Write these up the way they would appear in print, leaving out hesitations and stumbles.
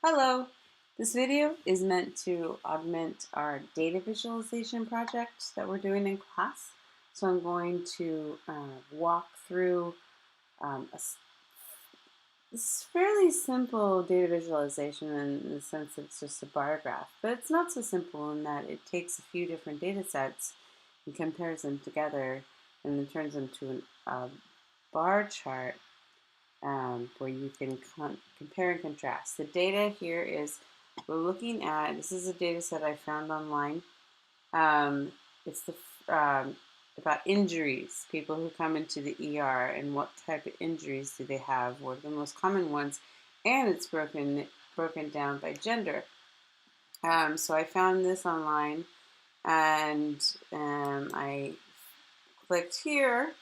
Hello! This video is meant to augment our data visualization project that we're doing in class. So I'm going to walk through this fairly simple data visualization in the sense that it's just a bar graph, but it's not so simple in that it takes a few different data sets and compares them together and then turns them to a bar chart where you can compare and contrast. The data here is, we're looking at, this is a data set I found online. It's about injuries, people who come into the ER and what type of injuries do they have, what are the most common ones, and it's broken down by gender. So I found this online and I clicked here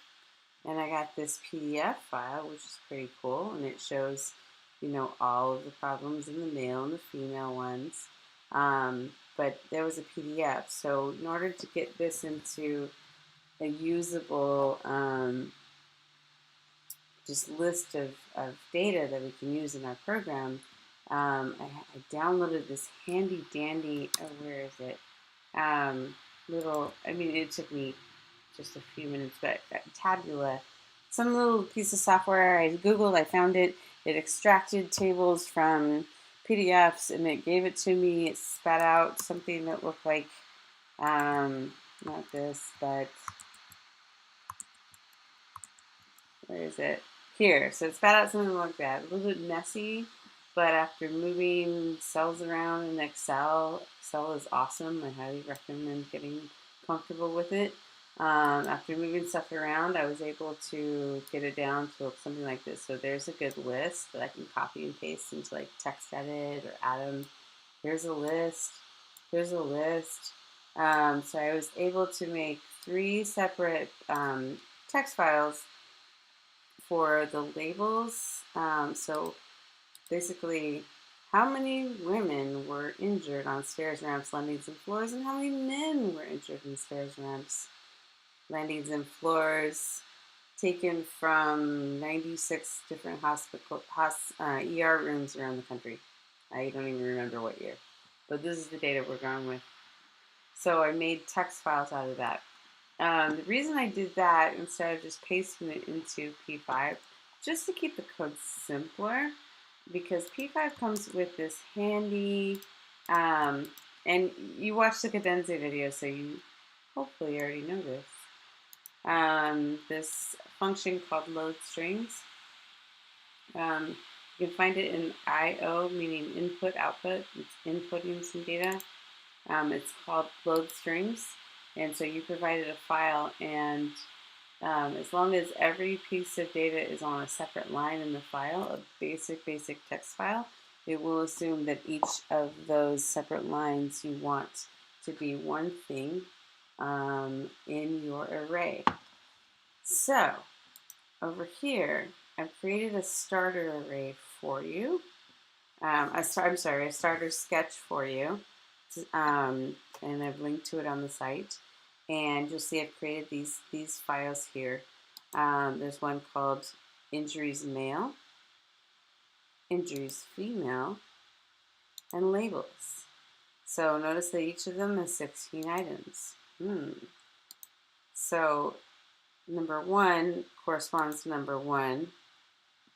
and I got this PDF file, which is pretty cool, and it shows, all of the problems in the male and the female ones. But there was a PDF, so in order to get this into a usable just list of data that we can use in our program, I downloaded this handy dandy, where is it? It took me just a few minutes, but Tabula, some little piece of software I Googled, I found it. It extracted tables from PDFs and it gave it to me. It spat out something that looked like, not this, but where is it? Here. So it spat out something like that. A little bit messy, but after moving cells around in Excel is awesome. I highly recommend getting comfortable with it. After moving stuff around, I was able to get it down to something like this. So there's a good list that I can copy and paste into like TextEdit or Atom. Here's a list. Here's a list. So I was able to make 3 separate text files for the labels. So basically, how many women were injured on stairs, ramps, landings, and floors, and how many men were injured in stairs, ramps, landings, and floors, taken from 96 different ER rooms around the country. I don't even remember what year, but this is the data we're going with. So I made text files out of that. The reason I did that instead of just pasting it into P5, just to keep the code simpler, because P5 comes with this handy, and you watched the Cadenza video, so you hopefully already know this. This function called load strings. You can find it in I/O, meaning input, output. It's inputting some data. It's called load strings. And so you provided a file, and as long as every piece of data is on a separate line in the file, a basic text file, it will assume that each of those separate lines you want to be one thing in your array. So over here, I've created a starter array for you. A starter sketch for you. And I've linked to it on the site. And you'll see I've created these files here. There's one called injuries male, injuries female, and labels. So notice that each of them is 16 items. So number 1 corresponds to number 1.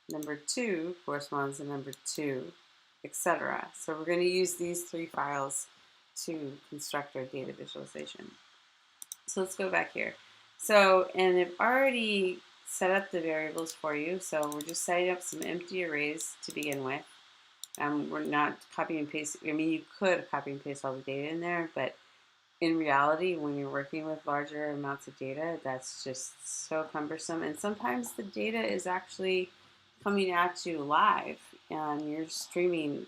Number 2 corresponds to number 2, etc. So we're going to use these 3 files to construct our data visualization. So let's go back here. So, and I've already set up the variables for you. So we're just setting up some empty arrays to begin with. We're not copy and paste. I mean, you could copy and paste all the data in there, but in reality, when you're working with larger amounts of data, that's just so cumbersome. And sometimes the data is actually coming at you live, and you're streaming.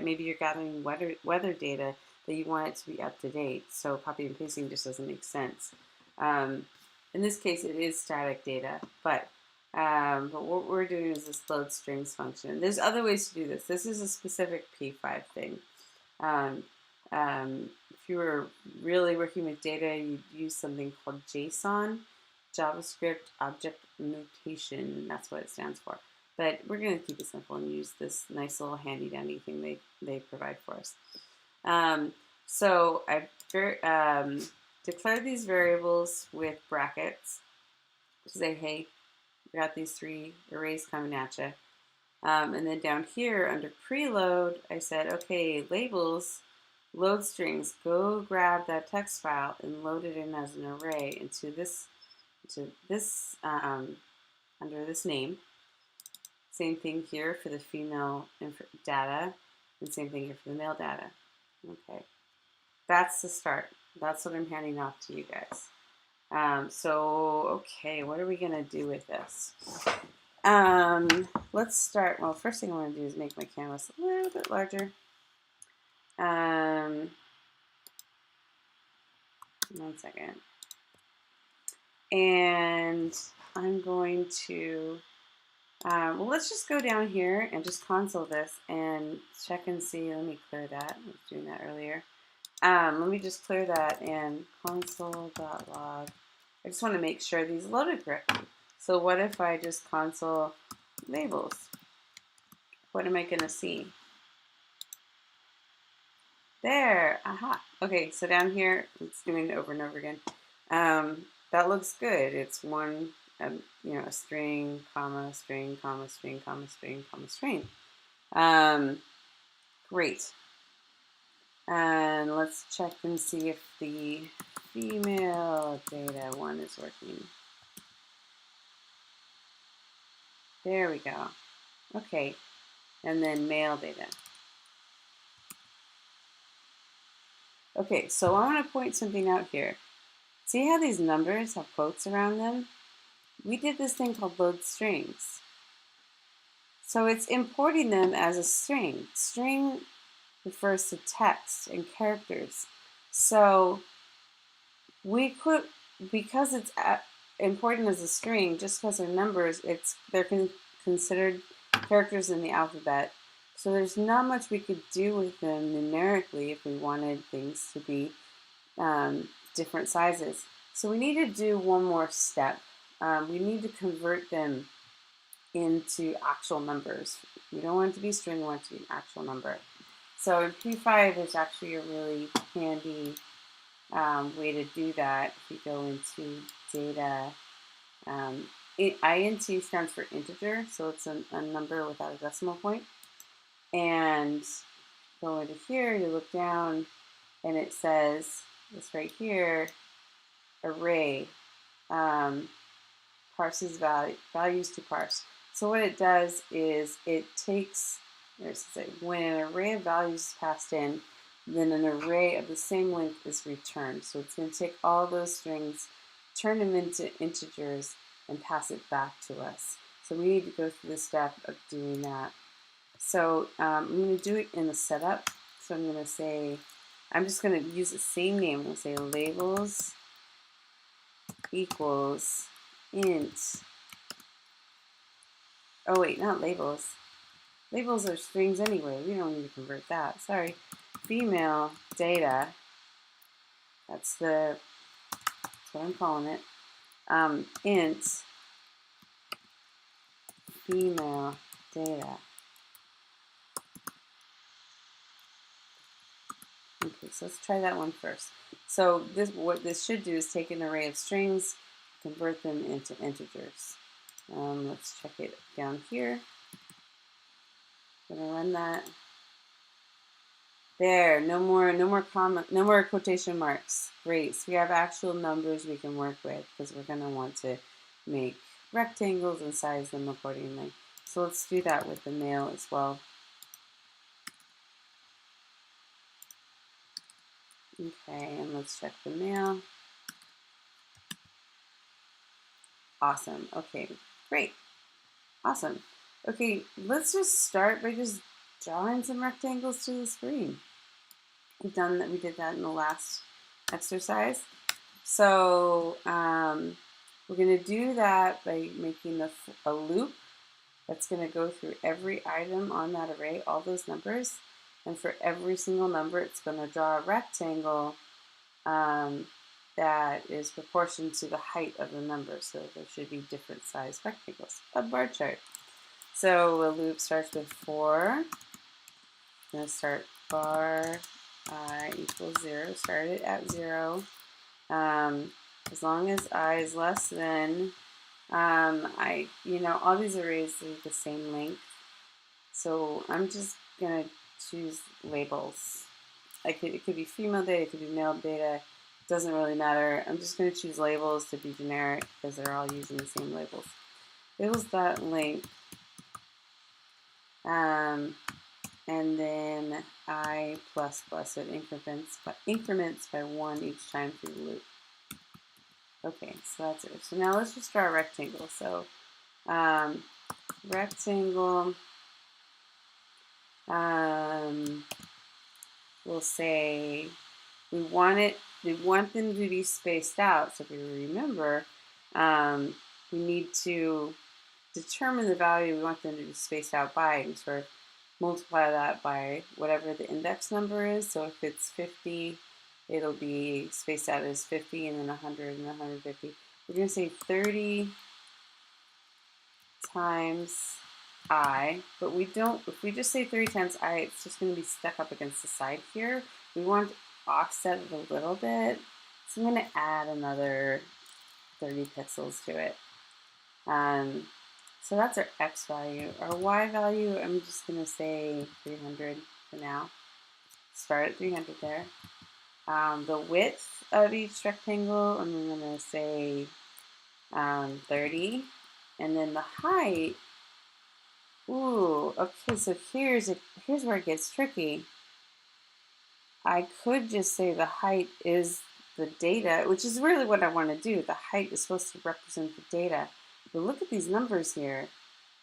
Maybe you're gathering weather data that you want it to be up to date. So copy and pasting just doesn't make sense. In this case, it is static data, but what we're doing is this load strings function. There's other ways to do this. This is a specific P5 thing. If you were really working with data, you'd use something called JSON, JavaScript Object Notation. That's what it stands for. but we're going to keep it simple and use this nice little handy dandy thing they provide for us. So I declared these variables with brackets to say, hey, we got these 3 arrays coming at you. And then down here under preload, I said, okay, labels, load strings, go grab that text file and load it in as an array into this under this name. Same thing here for the female data, and same thing here for the male data. Okay, that's the start. That's what I'm handing off to you guys. Okay, what are we gonna do with this? Let's start. Well, first thing I want to do is make my canvas a little bit larger. One second. And I'm going to, well, let's just go down here and just console this and check and see. Let me clear that. I was doing that earlier. Let me just clear that and console.log. I just want to make sure these loaded correctly. So what if I just console labels? What am I going to see? There, aha. Okay, so down here, it's doing it over and over again. That looks good. It's one, a string, comma, string, comma, string, comma, string, comma, string. Great. And let's check and see if the female data one is working. There we go. Okay, and then male data. Okay, so I want to point something out here. See how these numbers have quotes around them? We did this thing called load strings. So it's importing them as a string. String refers to text and characters. So we could, because it's important as a string, just because they're numbers, they're considered characters in the alphabet. So there's not much we could do with them numerically if we wanted things to be different sizes. So we need to do one more step. We need to convert them into actual numbers. We don't want it to be string, we want it to be an actual number. So in P5, there's actually a really handy way to do that. If you go into data, int stands for integer, so it's a number without a decimal point. And go into here, you look down, and it says, this right here, array, parses values to parse. So what it does is it takes, when an array of values is passed in, then an array of the same length is returned. So it's going to take all those strings, turn them into integers, and pass it back to us. So we need to go through the step of doing that. So I'm going to do it in the setup. So I'm going to say, I'm just going to use the same name. I'm going to say labels equals int. Oh wait, not labels. Labels are strings anyway. We don't need to convert that. Sorry. Female data. That's what I'm calling it. Int female data. Okay, so let's try that one first. So what this should do is take an array of strings, convert them into integers. Let's check it down here. I'm gonna run that. There, no more comma, no more quotation marks. Great. So we have actual numbers we can work with because we're gonna want to make rectangles and size them accordingly. So let's do that with the male as well. Okay, and let's check the male. Awesome. Okay, great. Awesome. Okay, let's just start by just drawing some rectangles to the screen. We did that in the last exercise. So we're going to do that by making a loop that's going to go through every item on that array, all those numbers. And for every single number, it's going to draw a rectangle that is proportional to the height of the number. So there should be different size rectangles. A bar chart. So a loop starts with 4. I'm going to start var I equals 0. Start it at 0. As long as I is less than, all these arrays are the same length. So I'm just going to choose labels. It could be female data, it could be male data. It doesn't really matter. I'm just going to choose labels to be generic because they're all using the same labels. Labels.length. And then I plus plus, so it increments by 1 each time through the loop. Okay, so that's it. So now let's just draw a rectangle. So rectangle, we'll say we want them to be spaced out. So if you remember, we need to determine the value we want them to be spaced out by and sort of multiply that by whatever the index number is. So if it's 50, it'll be spaced out as 50 and then 100 and 150. We're going to say 30 times I, but we don't, if we just say 30 times I, it's just going to be stuck up against the side here. We want to offset it a little bit. So I'm going to add another 30 pixels to it. So that's our X value. Our Y value, I'm just going to say 300 for now. Start at 300 there. The width of each rectangle, I'm going to say 30. And then the height, ooh, okay, so here's where it gets tricky. I could just say the height is the data, which is really what I want to do. The height is supposed to represent the data. But look at these numbers here.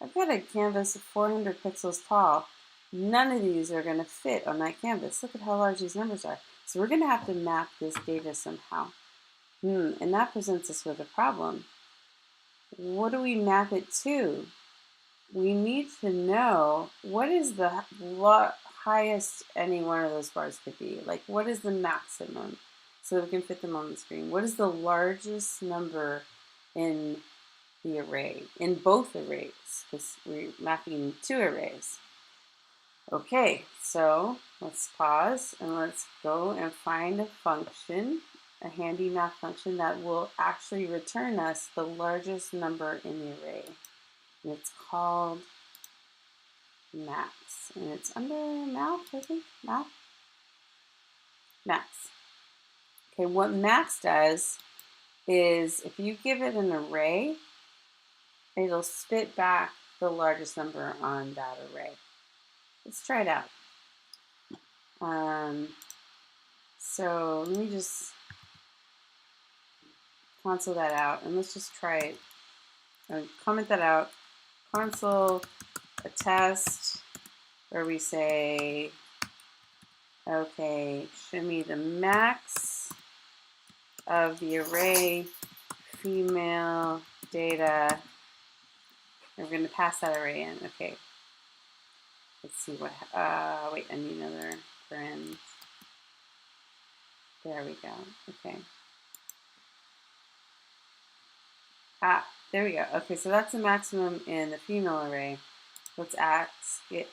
I've got a canvas of 400 pixels tall. None of these are going to fit on that canvas. Look at how large these numbers are. So we're going to have to map this data somehow. And that presents us with a problem. What do we map it to? We need to know what is the highest any one of those bars could be. Like, what is the maximum so that we can fit them on the screen? What is the largest number in the array, in both arrays, because we're mapping 2 arrays. Okay, so let's pause and let's go and find a function, a handy math function that will actually return us the largest number in the array. And it's called max, and it's under math, I think, max. Okay, what max does is if you give it an array, it'll spit back the largest number on that array. Let's try it out. So let me just console that out, and let's just try it. Comment that out. Console a test where we say, okay, show me the max of the array female data. And we're going to pass that array in. Okay. Let's see what, wait, I need another friend. There we go. Okay. There we go. Okay, so that's the maximum in the female array. Let's ask it,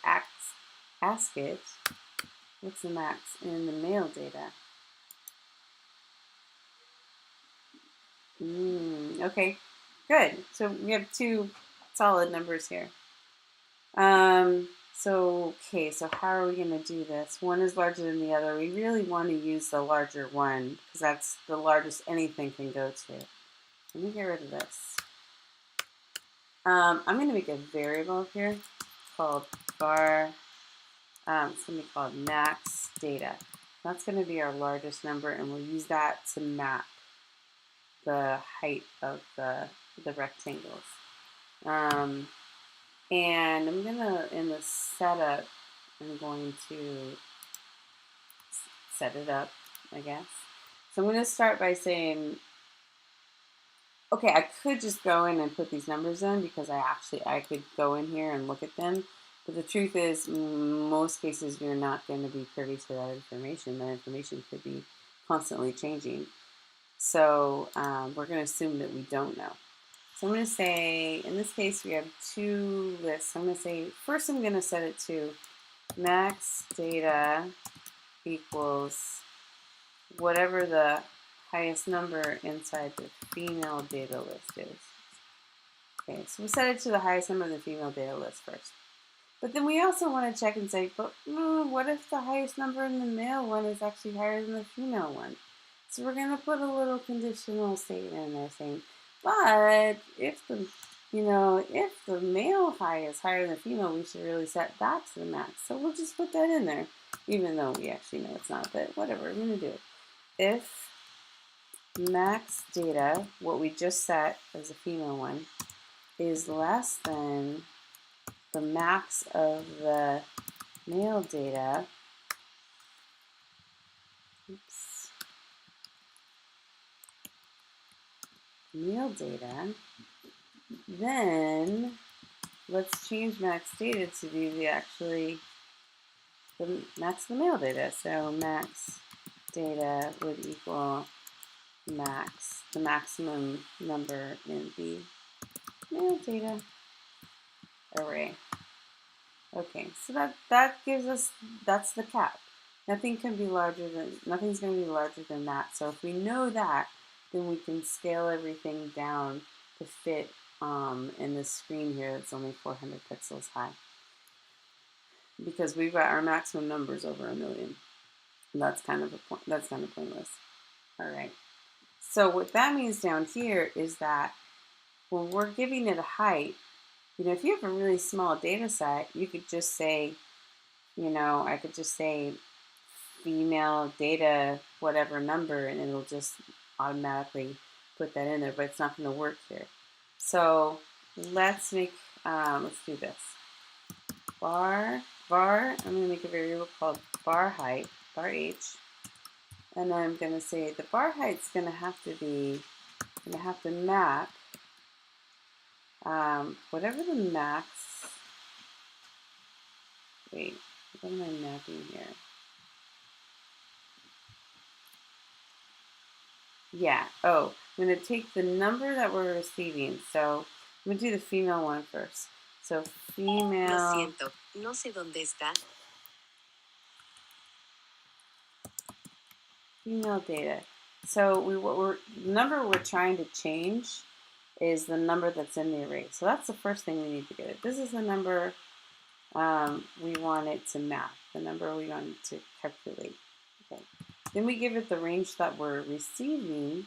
what's the max in the male data? Okay, good. So we have 2 solid numbers here. So how are we going to do this? One is larger than the other. We really want to use the larger one because that's the largest anything can go to. Let me get rid of this. I'm going to make a variable up here called var. It's going to be called max data. That's going to be our largest number, and we'll use that to map the height of the rectangles. And I'm gonna, in the setup, I'm going to set it up, I guess. So I'm gonna start by saying, okay, I could just go in and put these numbers in because I could go in here and look at them. But the truth is, most cases you're not going to be privy to that information. That information could be constantly changing. So we're going to assume that we don't know. So I'm going to say, in this case, we have two lists. I'm going to say, first I'm going to set it to max data equals whatever the highest number inside the female data list is. Okay, so we set it to the highest number in the female data list first. But then we also want to check and say, but what if the highest number in the male one is actually higher than the female one? So we're going to put a little conditional statement in there saying, but if the if the male high is higher than the female, we should really set that to the max. So we'll just put that in there, even though we actually know it's not, but whatever, we're going to do it. If max data, what we just set as a female one, is less than the max of the male data, male data, then let's change max data to be the max of the male data. So max data would equal max, the maximum number in the male data array. Okay, so that gives us, that's the cap. Nothing's going to be larger than that. So if we know that, then we can scale everything down to fit in this screen here that's only 400 pixels high. Because we've got our maximum numbers over 1 million. And that's kind of pointless. All right. So what that means down here is that when we're giving it a height, if you have a really small data set, you could just say, I could just say female data, whatever number, and it'll just automatically put that in there, but it's not going to work here. So let's do this. var, I'm going to make a variable called var height, var h, and I'm going to say the var height's going to have to map whatever the max, wait, what am I mapping here? Yeah, I'm going to take the number that we're receiving. So I'm going to do the female one first. So female. Lo siento, no sé dónde está. Female data. So the number we're trying to change is the number that's in the array. So that's the first thing we need to get. This is the number we want it to map, the number we want it to calculate. Okay. Then we give it the range that we're receiving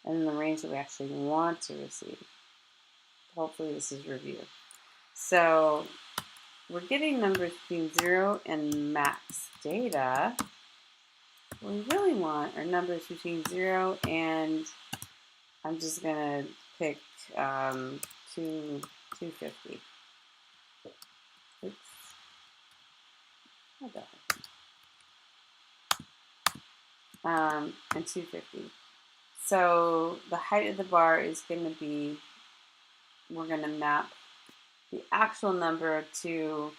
and the range that we actually want to receive. Hopefully this is review. So we're getting numbers between 0 and max data. What we really want are numbers between 0 and, I'm just going to pick 250. Oops. And 250. So the height of the bar is going to be, we're going to map the actual number to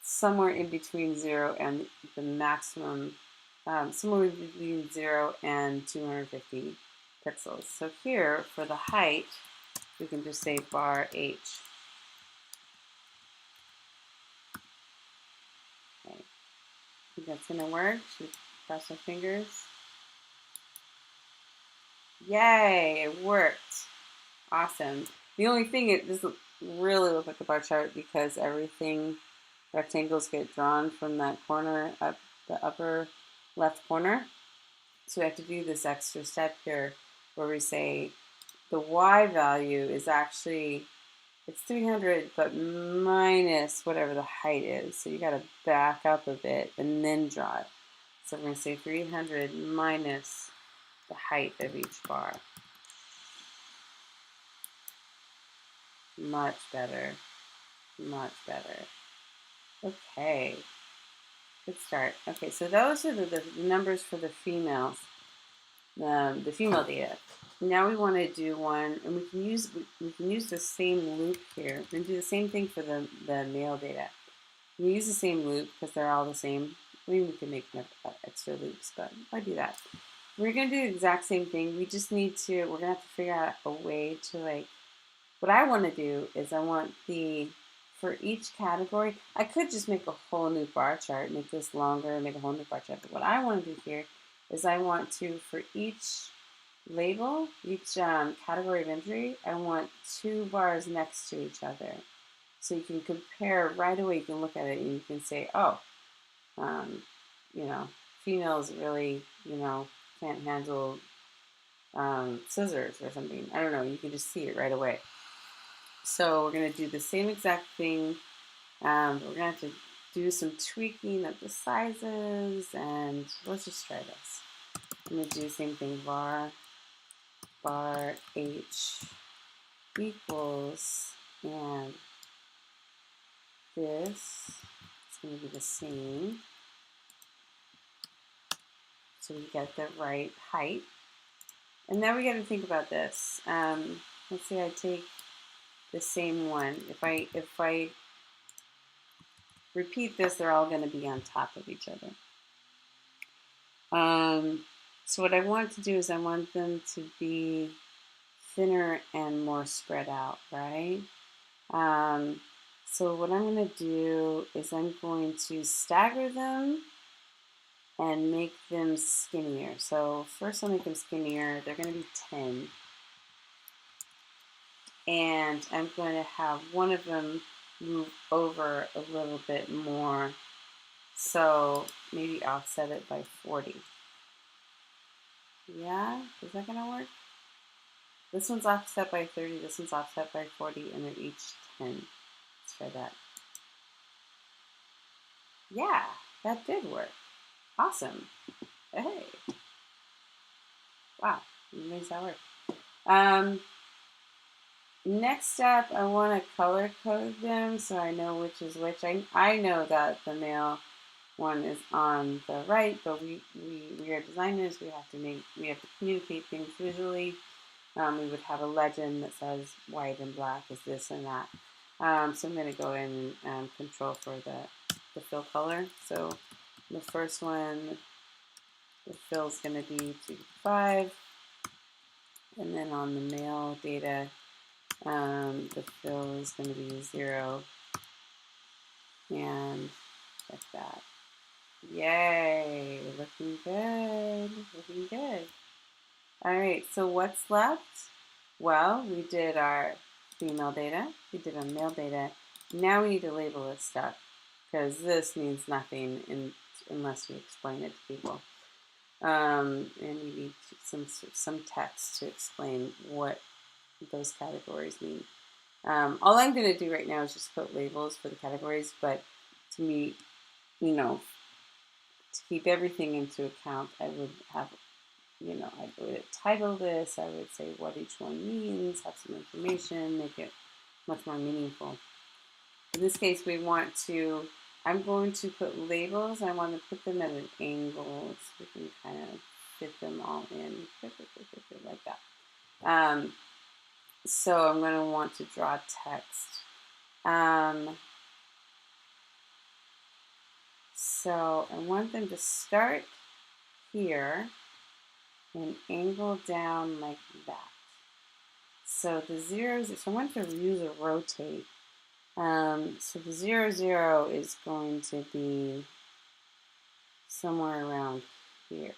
somewhere in between 0 and the maximum, somewhere between 0 and 250 pixels. So here, for the height, we can just say var h. Okay. Think that's going to work? Should we cross our fingers? Yay, it worked. Awesome. The only thing, it doesn't really look like a bar chart because everything, rectangles get drawn from that corner up the upper left corner. So we have to do this extra step here where we say the y value is actually, it's 300 but minus whatever the height is. So you got to back up a bit and then draw it. So we're going to say 300 minus the height of each bar. Much better. Much better. Okay. Good start. Okay, so those are the numbers for the females, the female data. Now we want to do one, and we can use the same loop here. We're going to do the same thing for the male data. We use the same loop because they're all the same. I mean, we can make extra loops, but why do that? We're going to do the exact same thing. We just need to, we're going to have to figure out a way to What I want to do is I want for each category, I could just make a whole new bar chart, make this longer, make a whole new bar chart. But what I want to do here is I want to, for each label, each category of injury, I want 2 bars next to each other. So you can compare right away, you can look at it and you can say, oh, um, you know, females really, can't handle scissors or something. I don't know, you can just see it right away. So we're going to do the same exact thing. We're going to have to do some tweaking of the sizes, and let's just try this. I'm going to do the same thing, bar H equals, and this is going to be the same. So we get the right height. And now we got to think about this. Let's say I take the same one. If I repeat this, they're all going to be on top of each other. So what I want to do is I want them to be thinner and more spread out, right? So what I'm going to do is I'm going to stagger them and make them skinnier. So first I'll make them skinnier. They're going to be 10. And I'm going to have one of them move over a little bit more. So maybe offset it by 40. Yeah, is that going to work? This one's offset by 30, this one's offset by 40, and they're each 10. Let's try that. Yeah, that did work. Awesome. Hey. Wow, makes that work. Next up, I want to color code them so I know which is which. I know that the male one is on the right, but we are designers. We have to communicate things visually. We would have a legend that says white and black is this and that. So I'm going to go in and control for the fill color. So the first one, the fill is going to be 2 to 5. And then on the male data, the fill is going to be 0. And like that. Yay, looking good, looking good. All right, so what's left? Well, we did our female data, we did our male data. Now we need to label this stuff because this means nothing unless you explain it to people. And you need some text to explain what those categories mean. All I'm going to do right now is just put labels for the categories, but to me, to keep everything into account, I would have, I would title this, I would say what each one means, have some information, make it much more meaningful. In this case, I'm going to put labels, I want to put them at an angle so we can kind of fit them all in, like that. So I'm going to want to draw text. So I want them to start here and angle down like that. So the zeros, so I want to use a rotate. So the 0, 0 is going to be somewhere around here.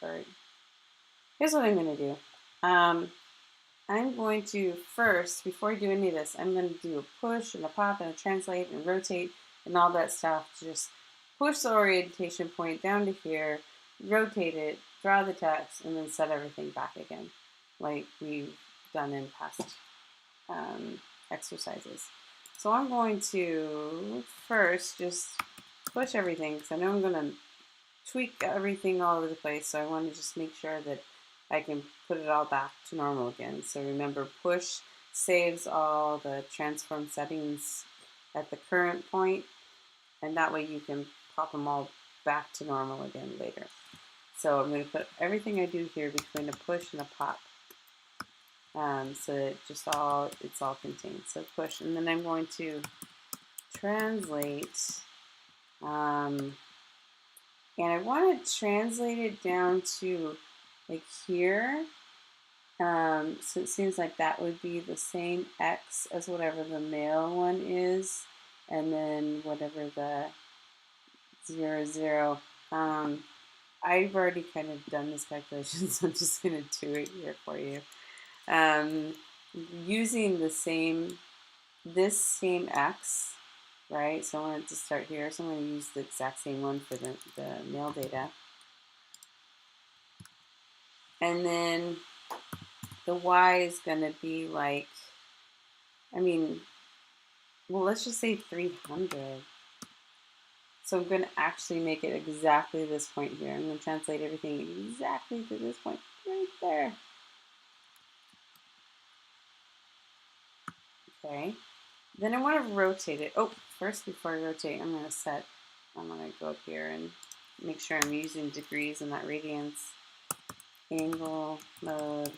Here's what I'm going to do. I'm going to first, before I do any of this, I'm going to do a push and a pop and a translate and rotate and all that stuff. Just push the orientation point down to here, rotate it, draw the text, and then set everything back again, like we've done in past exercises. So I'm going to first just push everything because I know I'm going to tweak everything all over the place. So I want to just make sure that I can put it all back to normal again. So remember, push saves all the transform settings at the current point, and that way you can pop them all back to normal again later. So I'm going to put everything I do here between a push and a pop. So that it's all contained. So push, and then I'm going to translate, and I want to translate it down to like here, So it seems like that would be the same X as whatever the male one is, and then whatever the 00. Um, I've already kind of done this calculation, so I'm just going to do it here for you. Um, Using this same X, right? So I wanted to start here. So I'm going to use the exact same one for the male data. And then the Y is going to be like, I mean, well, let's just say 300. So I'm going to actually make it exactly this point here. I'm going to translate everything exactly to this point right there. Okay. Then I want to rotate it. Oh, first before I rotate, I'm going to go up here and make sure I'm using degrees and not radians. Angle, mode,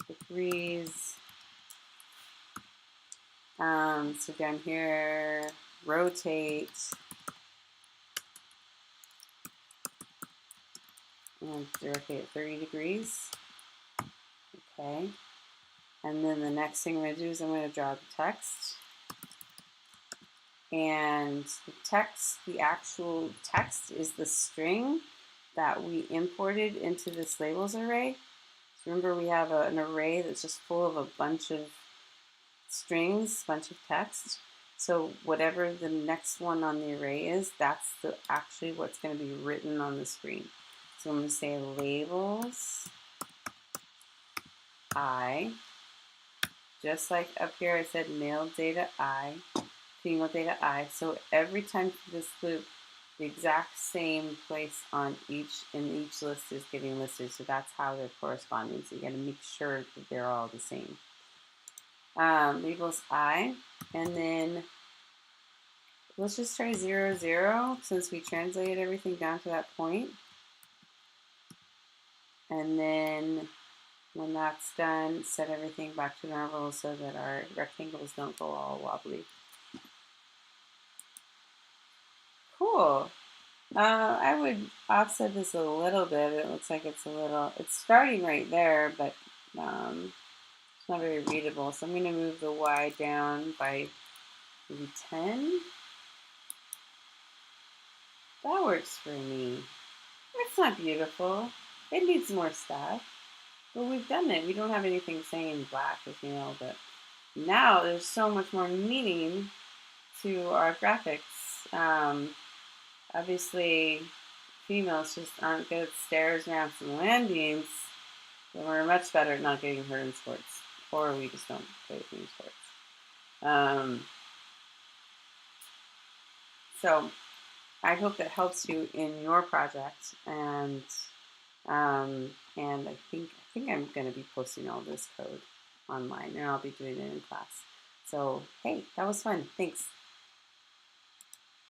degrees. So down here, rotate. I'm going to rotate 30 degrees. Okay. And then the next thing I'm going to do is I'm going to draw the text. And the actual text is the string that we imported into this labels array. So remember we have an array that's just full of a bunch of strings, a bunch of text. So whatever the next one on the array is, that's actually what's going to be written on the screen. So I'm going to say labels I, just like up here I said male data I, female data I. So every time this loop, the exact same place in each list is getting listed. So that's how they're corresponding. So you got to make sure that they're all the same. Labels I, and then let's just try 0, 0 since we translated everything down to that point. And then when that's done, set everything back to normal so that our rectangles don't go all wobbly. Cool. I would offset this a little bit. It looks like it's starting right there, but it's not very readable. So I'm going to move the Y down by maybe 10. That works for me. It's not beautiful. It needs more stuff. But we've done it. We don't have anything saying black, as you know, but now there's so much more meaning to our graphics. Obviously, females just aren't good at stairs, ramps, and landings. And we're much better at not getting hurt in sports, or we just don't play team sports. So I hope that helps you in your project, and I think I'm going to be posting all this code online, and I'll be doing it in class. So hey, that was fun. Thanks.